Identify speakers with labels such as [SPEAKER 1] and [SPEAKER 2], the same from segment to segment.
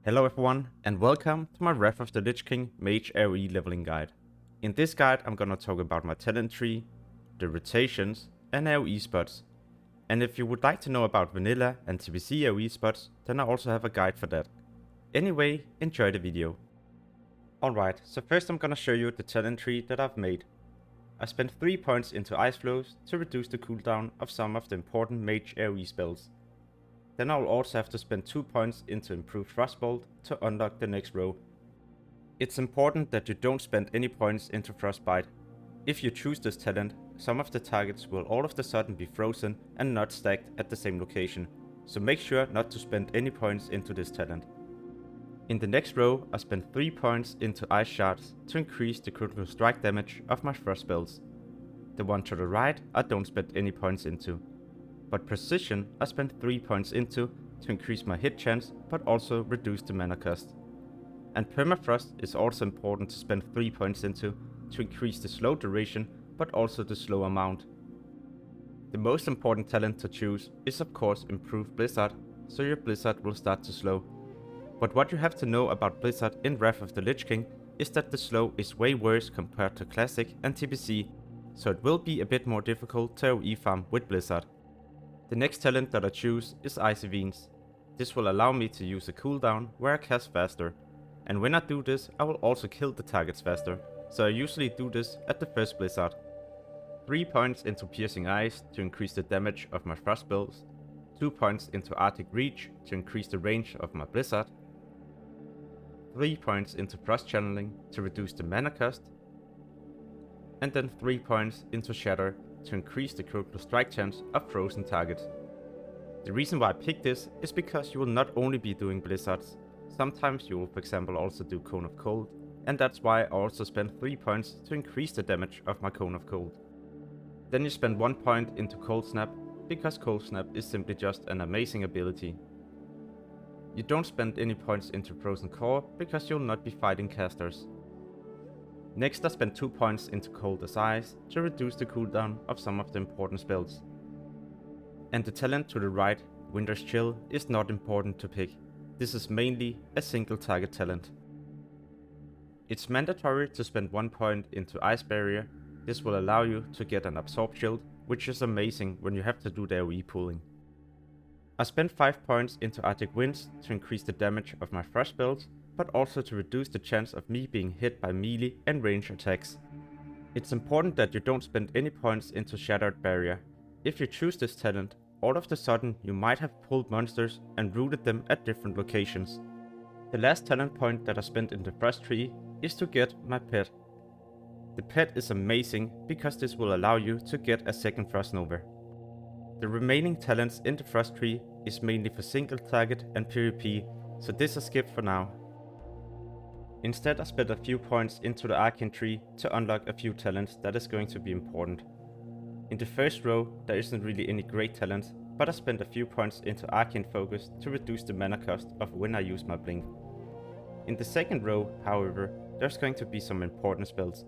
[SPEAKER 1] Hello everyone, and welcome to my WOTLK Mage Aoe leveling guide. In this guide I'm gonna talk about my talent tree, the rotations, and AoE spots. And if you would like to know about vanilla and TBC AoE spots, then I also have a guide for that. Anyway, enjoy the video. Alright, so first I'm gonna show you the talent tree that I've made. I spent 3 points into ice flows to reduce the cooldown of some of the important mage AoE spells. Then I will also have to spend 2 points into improved Frostbolt to unlock the next row. It's important that you don't spend any points into Frostbite. If you choose this talent, some of the targets will all of a sudden be frozen and not stacked at the same location, so make sure not to spend any points into this talent. In the next row, I spent 3 points into Ice Shards to increase the critical strike damage of my Frost spells. The one to the right I don't spend any points into. But Precision I spent 3 points into to increase my hit chance but also reduce the mana cost. And Permafrost is also important to spend 3 points into to increase the slow duration but also the slow amount. The most important talent to choose is of course Improved Blizzard, so your Blizzard will start to slow. But what you have to know about Blizzard in Wrath of the Lich King is that the slow is way worse compared to Classic and TBC, so it will be a bit more difficult to AoE farm with Blizzard. The next talent that I choose is Icy Veins. This will allow me to use a cooldown where I cast faster, and when I do this I will also kill the targets faster, so I usually do this at the first Blizzard. 3 points into Piercing Ice to increase the damage of my Frost spells, 2 points into Arctic Reach to increase the range of my Blizzard, 3 points into Frost Channeling to reduce the mana cost, and then 3 points into Shatter to increase the critical strike chance of frozen targets. The reason why I picked this is because you will not only be doing blizzards, sometimes you will for example also do Cone of Cold, and that's why I also spent 3 points to increase the damage of my Cone of Cold. Then you spend 1 point into Cold Snap, because Cold Snap is simply just an amazing ability. You don't spend any points into Frozen Core because you'll not be fighting casters. Next I spent 2 points into Cold as Ice to reduce the cooldown of some of the important spells. And the talent to the right, Winter's Chill, is not important to pick. This is mainly a single target talent. It's mandatory to spend 1 point into Ice Barrier. This will allow you to get an Absorb Shield, which is amazing when you have to do the AoE pooling. I spent 5 points into Arctic Winds to increase the damage of my Frost spells, but also to reduce the chance of me being hit by melee and range attacks. It's important that you don't spend any points into Shattered Barrier. If you choose this talent, all of a sudden you might have pulled monsters and rooted them at different locations. The last talent point that I spent in the Frost tree is to get my pet. The pet is amazing because this will allow you to get a second Frost Nova. The remaining talents in the Frost tree is mainly for single target and PvP, so this I skip for now. Instead I spent a few points into the Arcane tree to unlock a few talents that is going to be important. In the first row there isn't really any great talents, but I spent a few points into Arcane Focus to reduce the mana cost of when I use my blink. In the second row, however, there's going to be some important spells.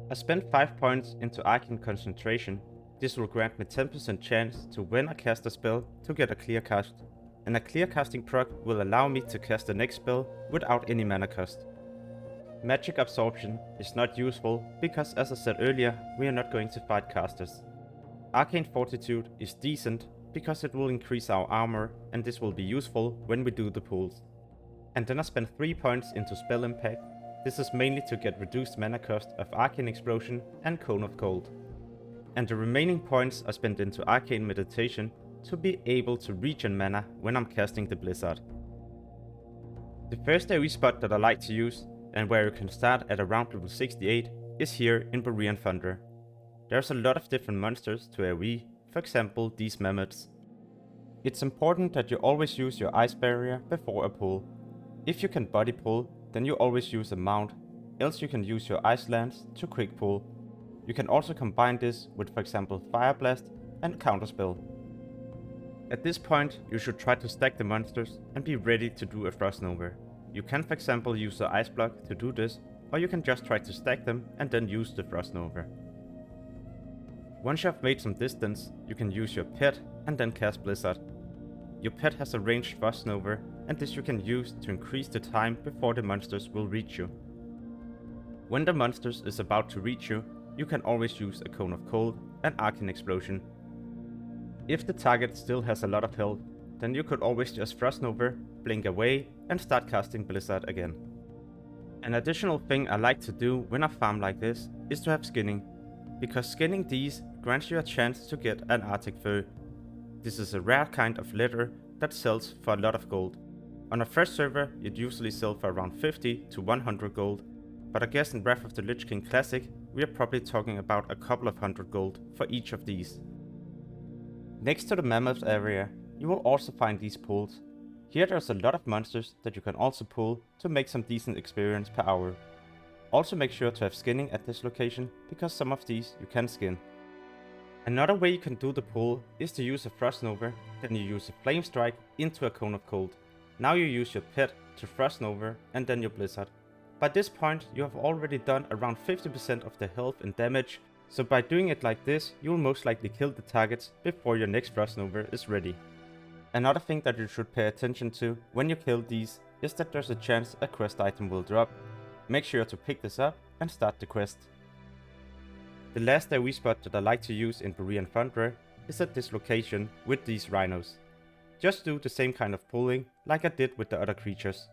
[SPEAKER 1] I spent 5 points into Arcane Concentration. This will grant me 10% chance to when I cast a spell to get a clear cast. And a clear casting proc will allow me to cast the next spell without any mana cost. Magic Absorption is not useful because, as I said earlier, we are not going to fight casters. Arcane Fortitude is decent because it will increase our armor, and this will be useful when we do the pulls. And then I spent 3 points into Spell Impact. This is mainly to get reduced mana cost of Arcane Explosion and Cone of Cold. And the remaining points I spent into Arcane Meditation to be able to regen mana when I'm casting the Blizzard. The first AoE spot that I like to use, and where you can start at around level 68, is here in Borean Thunder. There's a lot of different monsters to AoE, for example these mammoths. It's important that you always use your Ice Barrier before a pull. If you can body pull, then you always use a mount, else you can use your Ice Lance to quick pull. You can also combine this with for example Fire Blast and Counterspell. At this point you should try to stack the monsters and be ready to do a Frost Nova. You can for example use the Ice Block to do this, or you can just try to stack them and then use the Frost Nova. Once you have made some distance, you can use your pet and then cast Blizzard. Your pet has a ranged Frost Nova and this you can use to increase the time before the monsters will reach you. When the monsters is about to reach you, you can always use a Cone of Cold and Arcane Explosion. If the target still has a lot of health, then you could always just Frost Nova, blink away, and start casting Blizzard again. An additional thing I like to do when I farm like this is to have skinning, because skinning these grants you a chance to get an Arctic fur. This is a rare kind of leather that sells for a lot of gold. On a fresh server you'd usually sell for around 50 to 100 gold, but I guess in Wrath of the Lich King Classic we are probably talking about a couple of hundred gold for each of these. Next to the mammoth area you will also find these pools. Here there's a lot of monsters that you can also pull to make some decent experience per hour. Also make sure to have skinning at this location, because some of these you can skin. Another way you can do the pull is to use a Frost Nova, then you use a Flame Strike into a Cone of Cold. Now you use your pet to Frost Nova and then your Blizzard. By this point you have already done around 50% of the health and damage, so by doing it like this you will most likely kill the targets before your next Frost Nova is ready. Another thing that you should pay attention to when you kill these is that there's a chance a quest item will drop. Make sure to pick this up and start the quest. The last AoE spot that I like to use in Berean Thunder is at this location with these rhinos. Just do the same kind of pulling like I did with the other creatures.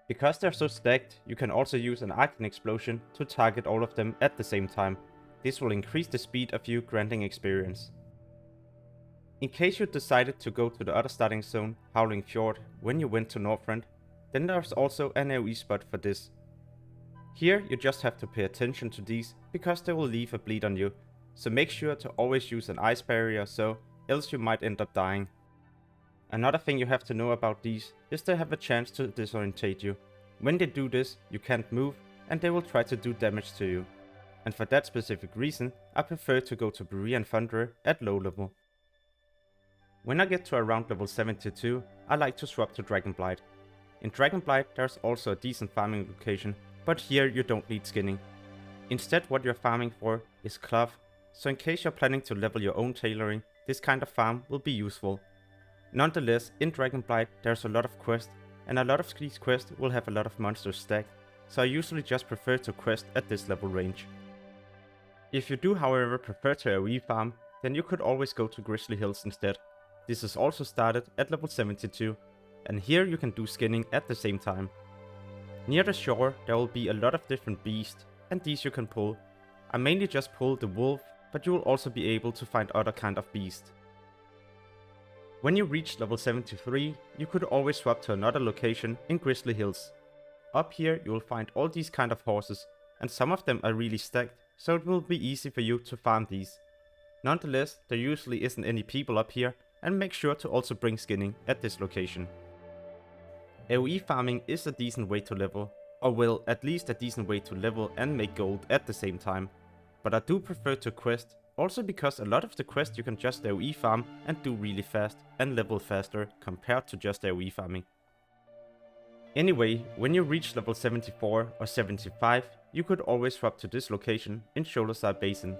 [SPEAKER 1] Because they're so stacked, you can also use an Arcane Explosion to target all of them at the same time. This will increase the speed of you granting experience. In case you decided to go to the other starting zone, Howling Fjord, when you went to Northrend, then there's also an AoE spot for this. Here you just have to pay attention to these, because they will leave a bleed on you, so make sure to always use an ice barrier or so, else you might end up dying. Another thing you have to know about these is they have a chance to disorientate you. When they do this, you can't move and they will try to do damage to you. And for that specific reason, I prefer to go to Berean Thunder at low level. When I get to around level 72, I like to swap to Dragonblight. In Dragonblight there's also a decent farming location, but here you don't need skinning. Instead what you're farming for is cloth, so in case you're planning to level your own tailoring, this kind of farm will be useful. Nonetheless, in Dragonblight there's a lot of quests, and a lot of these quests will have a lot of monsters stacked, so I usually just prefer to quest at this level range. If you do however prefer to AoE farm, then you could always go to Grizzly Hills instead. This is also started at level 72, and here you can do skinning at the same time. Near the shore there will be a lot of different beasts, and these you can pull. I mainly just pull the wolf, but you will also be able to find other kind of beast. When you reach level 73, you could always swap to another location in Grizzly Hills. Up here you will find all these kind of horses, and some of them are really stacked, so it will be easy for you to farm these. Nonetheless, there usually isn't any people up here, and make sure to also bring skinning at this location. AoE farming is a decent way to level, or well, at least a decent way to level and make gold at the same time. But I do prefer to quest, also because a lot of the quests you can just AoE farm and do really fast and level faster compared to just AoE farming. Anyway, when you reach level 74 or 75, you could always swap to this location in Sholazar Basin.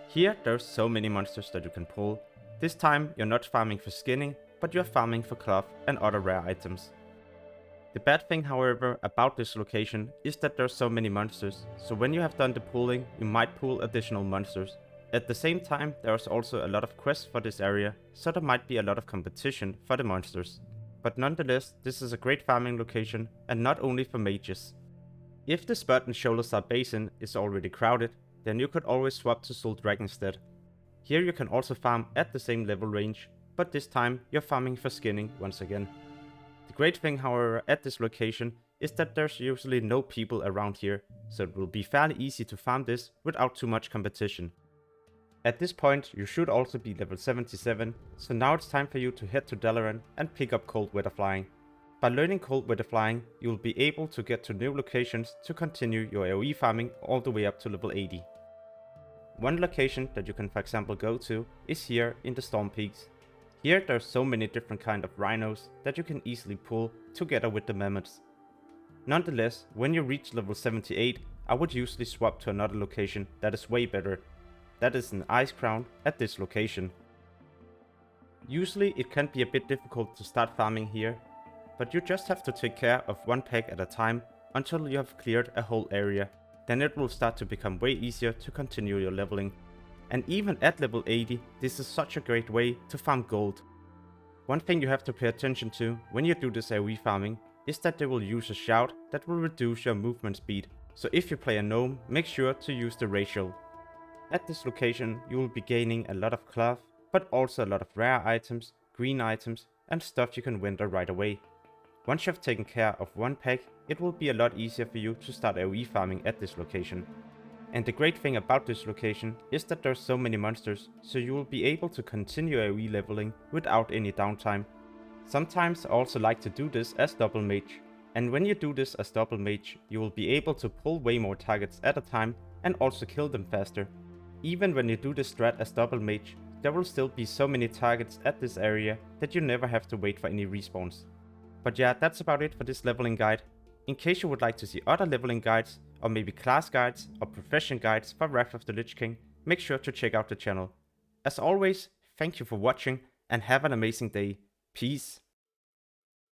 [SPEAKER 1] Here there's so many monsters that you can pull. This time you're not farming for skinning, but you're farming for cloth and other rare items. The bad thing however about this location is that there's so many monsters, so when you have done the pulling you might pull additional monsters. At the same time there's also a lot of quests for this area, so there might be a lot of competition for the monsters. But nonetheless, this is a great farming location, and not only for mages. If the spot in Sholazar Basin is already crowded, then you could always swap to Zul'Drag instead. Here you can also farm at the same level range, but this time you're farming for skinning once again. The great thing however at this location is that there's usually no people around here, so it will be fairly easy to farm this without too much competition. At this point you should also be level 77, so now it's time for you to head to Dalaran and pick up Cold Weather Flying. By learning Cold Weather Flying, you will be able to get to new locations to continue your AoE farming all the way up to level 80. One location that you can for example go to is here in the Storm Peaks. Here there's so many different kind of rhinos that you can easily pull together with the mammoths. Nonetheless, when you reach level 78, I would usually swap to another location that is way better. That is an Ice Crown at this location. Usually it can be a bit difficult to start farming here, but you just have to take care of one pack at a time until you have cleared a whole area. Then it will start to become way easier to continue your leveling. And even at level 80, this is such a great way to farm gold. One thing you have to pay attention to when you do this AoE farming is that they will use a shout that will reduce your movement speed. So if you play a gnome, make sure to use the racial. At this location you will be gaining a lot of cloth, but also a lot of rare items, green items and stuff you can winter right away. Once you have taken care of one pack, it will be a lot easier for you to start AoE farming at this location. And the great thing about this location is that there's so many monsters, so you will be able to continue AoE leveling without any downtime. Sometimes I also like to do this as double mage, and when you do this as double mage, you will be able to pull way more targets at a time and also kill them faster. Even when you do this strat as double mage, there will still be so many targets at this area that you never have to wait for any respawns. But yeah, that's about it for this leveling guide. In case you would like to see other leveling guides, or maybe class guides or profession guides for Wrath of the Lich King, make sure to check out the channel. As always, thank you for watching and have an amazing day. Peace.